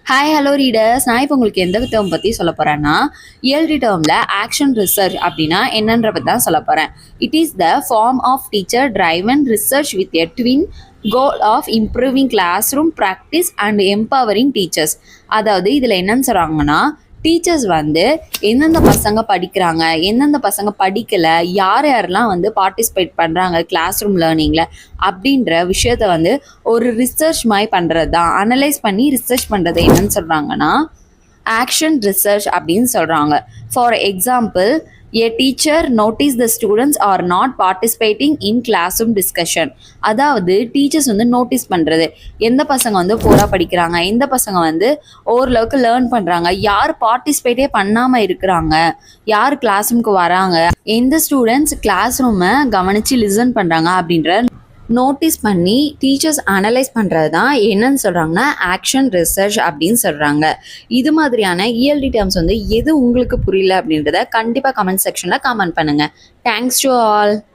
Hi hello readers. நான் இப்போ உங்களுக்கு எந்த டேர்ம் பற்றி சொல்ல போகிறேன்னா, இயல்டி டேர்மில் ஆக்ஷன் ரிசர்ச் அப்படின்னா என்னன்ற பற்றி தான் சொல்ல போகிறேன். It is the form of teacher driven research with a twin goal of improving classroom practice and empowering teachers. அதாவது இதில் என்னன்னு சொல்கிறாங்கன்னா, டீச்சர்ஸ் வந்து எந்தெந்த பசங்க படிக்கிறாங்க, எந்தெந்த பசங்க படிக்கலை, யார் யாரெல்லாம் வந்து பார்ட்டிசிபேட் பண்ணுறாங்க கிளாஸ் ரூம் லேர்னிங்கில் அப்படின்ற விஷயத்த வந்து ஒரு ரிசர்ச் மாதிரி பண்ணுறது தான். அனலைஸ் பண்ணி ரிசர்ச் பண்ணுறது என்னன்னு சொல்கிறாங்கன்னா ஆக்ஷன் ரிசர்ச் அப்படின்னு சொல்கிறாங்க. For example, a teacher notice the students are not participating in classroom discussion. அதாவது டீச்சர்ஸ் வந்து நோட்டீஸ் பண்ணுறது, எந்த பசங்க வந்து போரா படிக்கிறாங்க, எந்த பசங்க வந்து ஓரளவுக்கு லேர்ன் பண்ணுறாங்க, யார் பார்ட்டிசிபேட்டே பண்ணாமல் இருக்கிறாங்க, யார் கிளாஸ் ரூமுக்கு வராங்க, எந்த ஸ்டூடெண்ட்ஸ் கிளாஸ் ரூமை கவனித்து லிசன் பண்ணுறாங்க அப்படின்ற நோட்டீஸ் பண்ணி டீச்சர்ஸ் அனலைஸ் பண்ணுறது தான் என்னன்னு சொல்கிறாங்கன்னா ஆக்ஷன் ரிசர்ச் அப்படின்னு சொல்கிறாங்க. இது மாதிரியான இஎல்டி டேர்ம்ஸ் வந்து எது உங்களுக்கு புரியல அப்படின்றத கண்டிப்பாக கமெண்ட் செக்ஷனில் கமெண்ட் பண்ணுங்கள். Thanks to all.